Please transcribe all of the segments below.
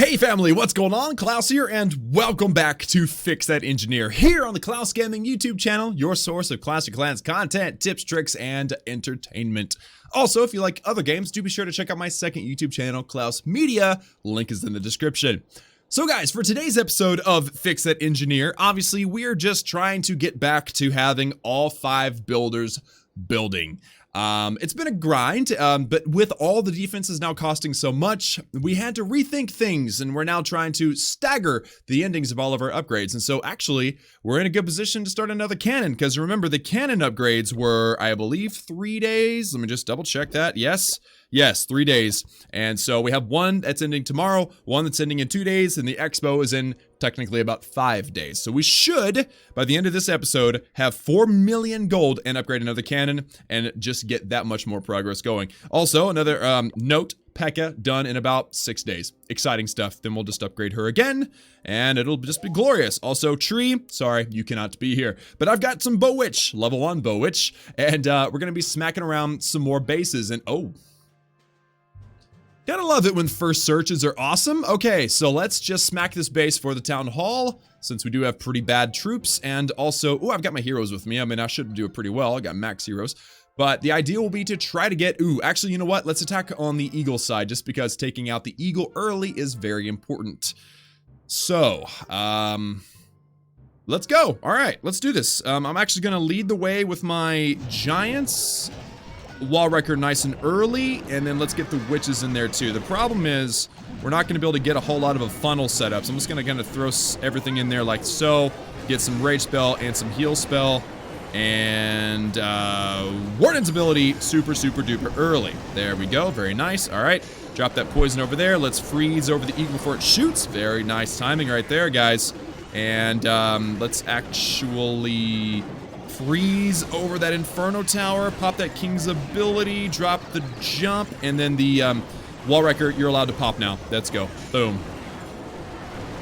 Hey family, what's going on? Klaus here, and welcome back to Fix That Engineer here on the Klaus Gaming YouTube channel, your source of Clash of Clans content, tips, tricks, and entertainment. Also, if you like other games, do be sure to check out my second YouTube channel, Klaus Media. Link is in the description. So guys, for today's episode of Fix That Engineer, obviously we're just trying to get back to having all 5 builders building. It's been a grind, but with all the defenses now costing so much, we had to rethink things, and we're now trying to stagger the endings of all of our upgrades. And so actually, we're in a good position to start another cannon, because remember, the cannon upgrades were, I believe, 3 days. Let me just double check that. Yes, 3 days. And so we have one that's ending tomorrow, one that's ending in 2 days, and the expo is in technically about 5 days. So we should, by the end of this episode, have 4 million gold and upgrade another cannon and just get that much more progress going. Also, another note, P.E.K.K.A. done in about 6 days. Exciting stuff. Then we'll just upgrade her again, and it'll just be glorious. Also, Tree, sorry, you cannot be here. But I've got some Bow Witch, level 1 Bow Witch, and we're going to be smacking around some more bases, and oh, gotta love it when first searches are awesome. Okay, so let's just smack this base for the town hall, since we do have pretty bad troops, and also, I've got my heroes with me. I mean, I should do it pretty well. I got max heroes. But the idea will be to try to get, actually, you know what? Let's attack on the eagle side, just because taking out the eagle early is very important. So, let's go. All right, let's do this. I'm actually gonna lead the way with my giants. Wall wrecker nice and early, and then let's get the witches in there too. The problem is we're not going to be able to get a whole lot of a funnel setup, so I'm just going to kind of throw everything in there like so, get some rage spell and some heal spell, and Warden's ability super duper early. There we go, very nice. All right, drop that poison over there. Let's freeze over the eagle before it shoots. Very nice timing right there, guys. And let's actually freeze over that Inferno Tower, pop that King's ability, drop the jump, and then the Wall Wrecker, you're allowed to pop now. Let's go. Boom.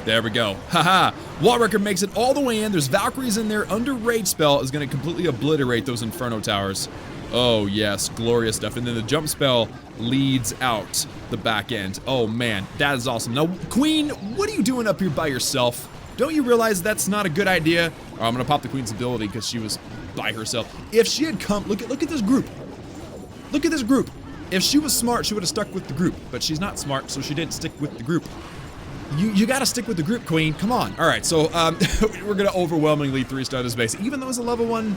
There we go. Haha. Wall Wrecker makes it all the way in. There's Valkyries in there. Under Rage Spell is going to completely obliterate those Inferno Towers. Oh, yes. Glorious stuff. And then the jump spell leads out the back end. Oh, man. That is awesome. Now, Queen, what are you doing up here by yourself? Don't you realize that's not a good idea? Oh, I'm gonna pop the Queen's ability because she was by herself. If she had come, look at this group. Look at this group. If she was smart, she would have stuck with the group. But she's not smart, so she didn't stick with the group. You gotta stick with the group, Queen. Come on. All right, so we're gonna overwhelmingly 3-star this base, even though it's a level 1.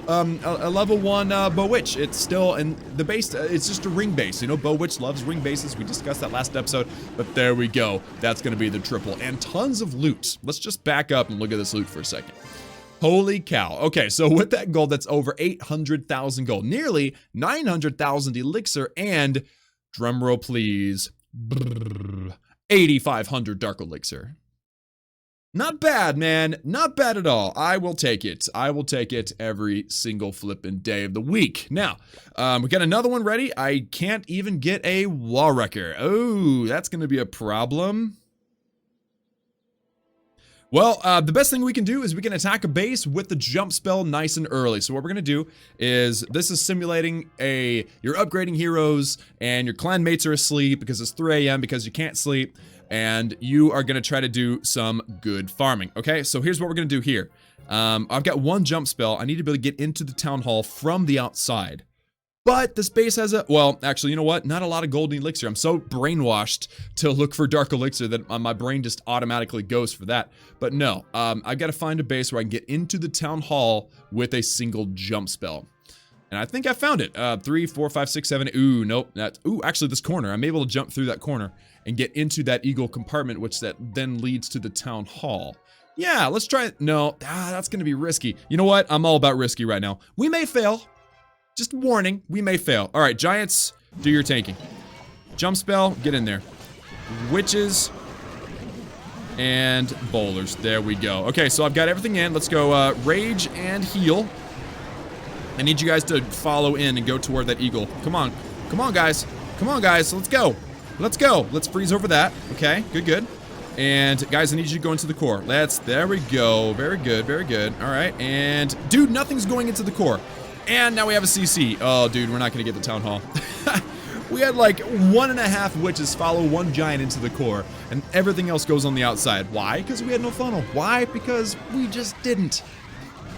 A level 1 Bow Witch. It's still, and the base, it's just a ring base. You know, Bow Witch loves ring bases. We discussed that last episode, but there we go. That's going to be the triple, and tons of loot. Let's just back up and look at this loot for a second. Holy cow. Okay, so with that gold, that's over 800,000 gold, nearly 900,000 elixir, and drumroll please, 8,500 dark elixir. Not bad, man. Not bad at all. I will take it. I will take it every single flippin' day of the week. Now, we got another one ready. I can't even get a Wall Wrecker. Oh, that's going to be a problem. Well, the best thing we can do is we can attack a base with the jump spell nice and early. So what we're going to do is, this is simulating you're upgrading heroes and your clan mates are asleep because it's 3 a.m. because you can't sleep. And you are going to try to do some good farming. Okay, so here's what we're going to do here. I've got one jump spell. I need to be able to get into the town hall from the outside. But this base has well, actually, you know what? Not a lot of golden elixir. I'm so brainwashed to look for dark elixir that my brain just automatically goes for that. But no, I've got to find a base where I can get into the town hall with a single jump spell. And I think I found it. 3, 4, 5, 6, 7. Ooh, nope. Actually, this corner. I'm able to jump through that corner and get into that eagle compartment, which that then leads to the town hall. Yeah, let's try it. No, that's going to be risky. You know what? I'm all about risky right now. We may fail. Just warning, we may fail. All right, giants, do your tanking. Jump spell, get in there. Witches and bowlers. There we go. Okay, so I've got everything in. Let's go rage and heal. I need you guys to follow in and go toward that eagle. Come on. Come on, guys. Come on, guys. Let's go. Let's go. Let's freeze over that. Okay, good. And guys, I need you to go into the core. There we go. Very good. All right, and dude, nothing's going into the core. And now we have a CC. Oh, dude, we're not gonna get the town hall. We had like 1.5 witches follow 1 giant into the core, and everything else goes on the outside. Why? Because we had no funnel. Why? Because we just didn't.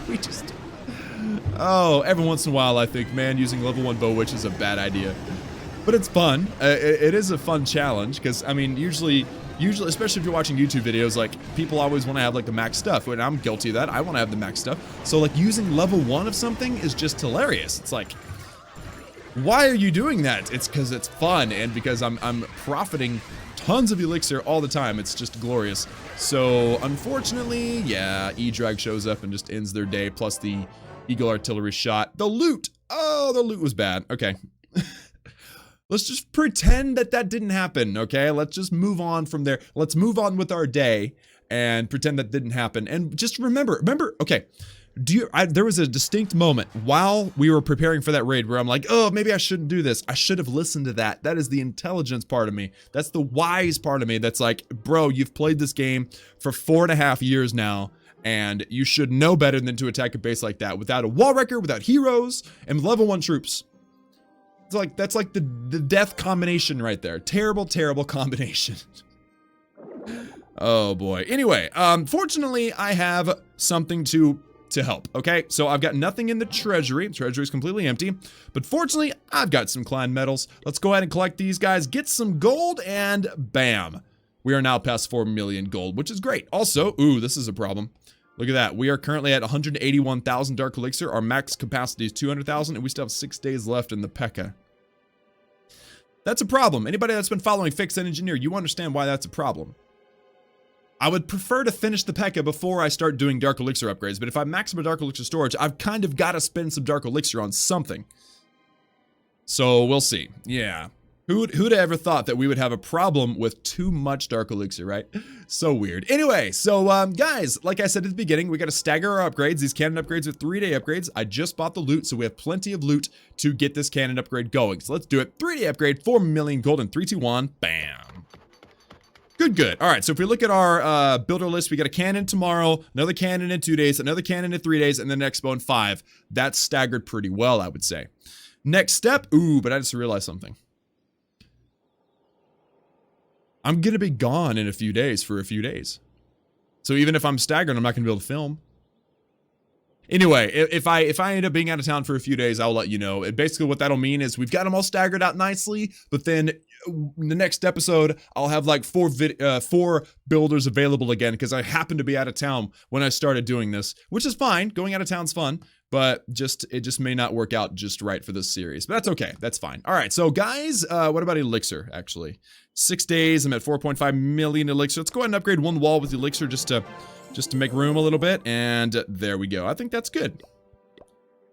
We just didn't. Oh, every once in a while I think, man, using level 1 bow witch is a bad idea. But it's fun. It is a fun challenge, because, I mean, usually, especially if you're watching YouTube videos, like, people always want to have, like, the max stuff, and I'm guilty of that. I want to have the max stuff. So, like, using level 1 of something is just hilarious. It's like, why are you doing that? It's because it's fun, and because I'm profiting tons of elixir all the time. It's just glorious. So, unfortunately, yeah, E-Drag shows up and just ends their day, plus the Eagle Artillery shot. The loot! Oh, the loot was bad. Okay. Let's just pretend that that didn't happen, okay? Let's just move on from there. Let's move on with our day and pretend that didn't happen. And just remember, okay, there was a distinct moment while we were preparing for that raid where I'm like, oh, maybe I shouldn't do this. I should have listened to that. That is the intelligence part of me. That's the wise part of me that's like, bro, you've played this game for 4.5 years now, and you should know better than to attack a base like that without a wall wrecker, without heroes, and with level 1 troops. It's like, that's like the death combination right there. Terrible, terrible combination. Oh boy. Anyway, fortunately, I have something to help, okay? So I've got nothing in the treasury. The treasury is completely empty. But fortunately, I've got some clan medals. Let's go ahead and collect these guys, get some gold, and bam. We are now past 4 million gold, which is great. Also, ooh, this is a problem. Look at that. We are currently at 181,000 Dark Elixir. Our max capacity is 200,000, and we still have 6 days left in the P.E.K.K.A. That's a problem. Anybody that's been following Fix and Engineer, you understand why that's a problem. I would prefer to finish the P.E.K.K.A. before I start doing Dark Elixir upgrades, but if I max my Dark Elixir storage, I've kind of got to spend some Dark Elixir on something. So, we'll see. Yeah. Who'd ever thought that we would have a problem with too much Dark Elixir, right? So weird. Anyway, so guys, like I said at the beginning, we got to stagger our upgrades. These cannon upgrades are 3-day upgrades. I just bought the loot, so we have plenty of loot to get this cannon upgrade going. So let's do it. 3-day upgrade, 4 million gold in 3, 2, 1, bam. Good. All right, so if we look at our builder list, we got a cannon tomorrow, another cannon in 2 days, another cannon in 3 days, and then next bow in 5. That's staggered pretty well, I would say. Next step, ooh, but I just realized something. I'm gonna be gone in a few days for a few days. So even if I'm staggered, I'm not gonna be able to film. Anyway, if I end up being out of town for a few days, I'll let you know. And basically what that'll mean is we've got them all staggered out nicely, but then the next episode, I'll have like 4 builders available again because I happened to be out of town when I started doing this, which is fine. Going out of town's fun, but it just may not work out just right for this series, but that's okay. That's fine. All right, so guys, what about elixir, actually? 6 days, I'm at 4.5 million elixir. Let's go ahead and upgrade 1 wall with elixir just to make room a little bit, and there we go. I think that's good.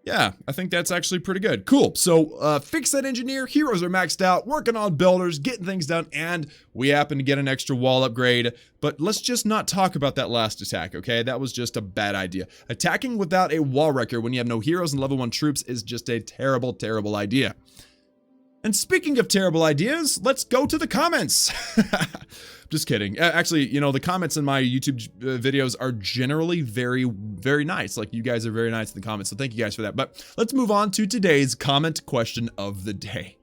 Yeah, I think that's actually pretty good. Cool. So, Fix That Engineer, heroes are maxed out, working on builders, getting things done, and we happen to get an extra wall upgrade. But let's just not talk about that last attack, okay? That was just a bad idea. Attacking without a wall wrecker when you have no heroes and level 1 troops is just a terrible, terrible idea. And speaking of terrible ideas, let's go to the comments. Just kidding. Actually, you know, the comments in my YouTube videos are generally very, very nice. Like, you guys are very nice in the comments, so thank you guys for that. But let's move on to today's comment question of the day.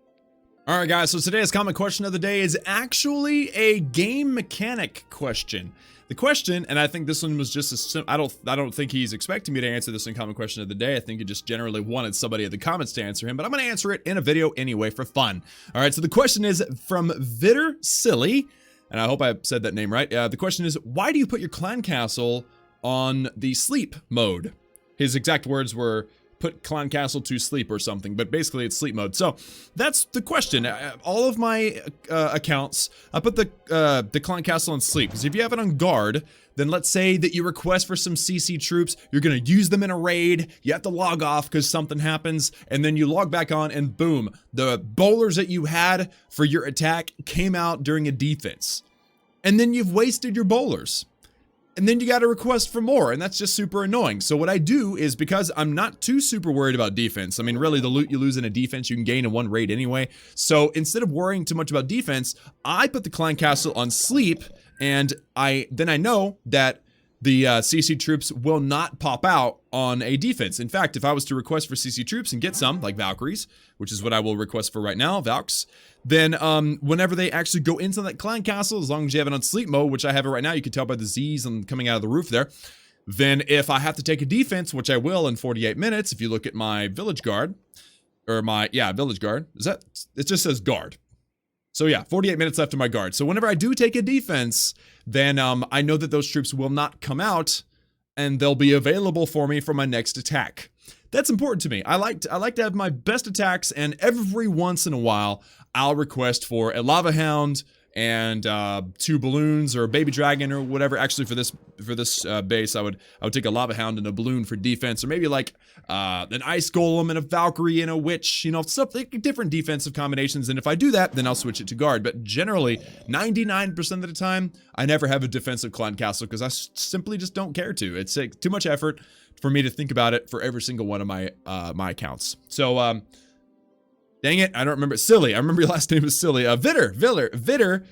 All right, guys, so today's comment question of the day is actually a game mechanic question. The question, and I think this one was just a simple, I don't think he's expecting me to answer this in comment question of the day. I think he just generally wanted somebody in the comments to answer him, but I'm going to answer it in a video anyway for fun. All right, so the question is from Vitter Silly, and I hope I said that name right. The question is, why do you put your clan castle on the sleep mode? His exact words were, put clan castle to sleep or something, but basically it's sleep mode. So that's the question. All of my accounts, I put the clan castle on sleep, because if you have it on guard, then let's say that you request for some CC troops, you're gonna use them in a raid, you have to log off because something happens, and then you log back on and boom, the bowlers that you had for your attack came out during a defense. And then you've wasted your bowlers. And then you got to request for more, and that's just super annoying. So what I do is, because I'm not too super worried about defense, I mean, really, the loot you lose in a defense, you can gain in 1 raid anyway. So instead of worrying too much about defense, I put the clan castle on sleep, and then I know that the CC troops will not pop out on a defense. In fact, if I was to request for CC troops and get some, like Valkyries, which is what I will request for right now, Valks, then whenever they actually go into that clan castle, as long as you have it on sleep mode, which I have it right now, you can tell by the Z's coming out of the roof there, then if I have to take a defense, which I will in 48 minutes, if you look at my village guard, or my, yeah, village guard, is that, it just says guard. So yeah, 48 minutes left of my guard. So whenever I do take a defense, then I know that those troops will not come out and they'll be available for me for my next attack. That's important to me. I like to have my best attacks, and every once in a while, I'll request for a lava hound and 2 balloons or a baby dragon or whatever. Actually, for this base, I would take a lava hound and a balloon for defense, or maybe like an ice golem and a Valkyrie and a witch, you know, stuff like different defensive combinations. And if I do that, then I'll switch it to guard. But generally, 99% of the time, I never have a defensive clan castle because I simply just don't care to. It's too much effort for me to think about it for every single one of my my accounts. So dang it, I don't remember. Silly. I remember your last name is Silly. Vitter.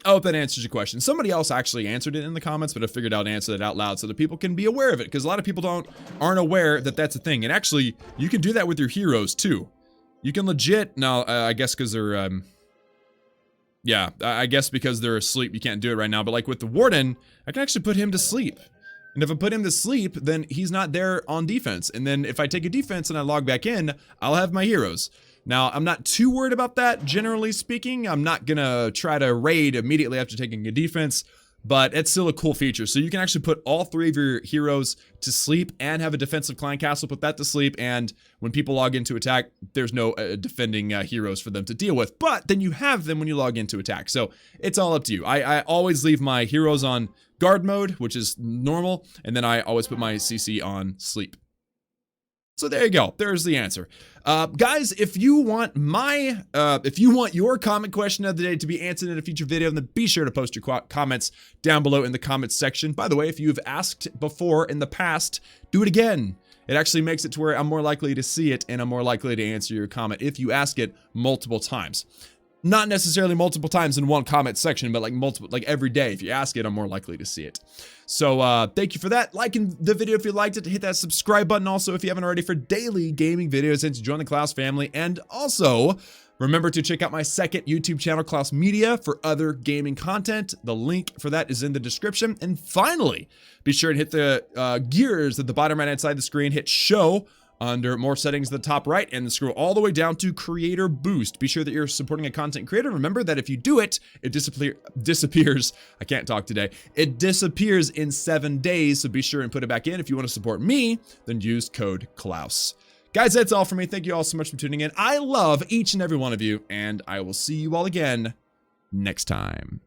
I hope that answers your question. Somebody else actually answered it in the comments, but I figured I'd answer it out loud so that people can be aware of it, because a lot of people aren't aware that that's a thing. And actually, you can do that with your heroes too. You can legit, now, I guess because they're, yeah, I guess because they're asleep, you can't do it right now. But like with the Warden, I can actually put him to sleep. And if I put him to sleep, then he's not there on defense. And then if I take a defense and I log back in, I'll have my heroes. Now, I'm not too worried about that, generally speaking. I'm not gonna try to raid immediately after taking a defense, but it's still a cool feature. So you can actually put all 3 of your heroes to sleep and have a defensive clan castle, put that to sleep, and when people log into attack, there's no defending heroes for them to deal with. But then you have them when you log into attack. So it's all up to you. I always leave my heroes on guard mode, which is normal, and then I always put my CC on sleep. So there you go. There's the answer. Guys, if you want your comment question of the day to be answered in a future video, then be sure to post your comments down below in the comments section. By the way, if you've asked before in the past, do it again. It actually makes it to where I'm more likely to see it and I'm more likely to answer your comment if you ask it multiple times. Not necessarily multiple times in one comment section, but like every day. If you ask it, I'm more likely to see it. So thank you for that. Liking the video if you liked it. Hit that subscribe button also if you haven't already for daily gaming videos and to join the Klaus family. And also remember to check out my second YouTube channel, Klaus Media, for other gaming content. The link for that is in the description. And finally, be sure to hit the gears at the bottom right hand side of the screen. Hit show under more settings at the top right, and scroll all the way down to creator boost. Be sure that you're supporting a content creator. Remember that if you do it, it disappears. I can't talk today. It disappears in 7 days, so be sure and put it back in. If you want to support me, then use code Klaus. Guys, that's all for me. Thank you all so much for tuning in. I love each and every one of you, and I will see you all again next time.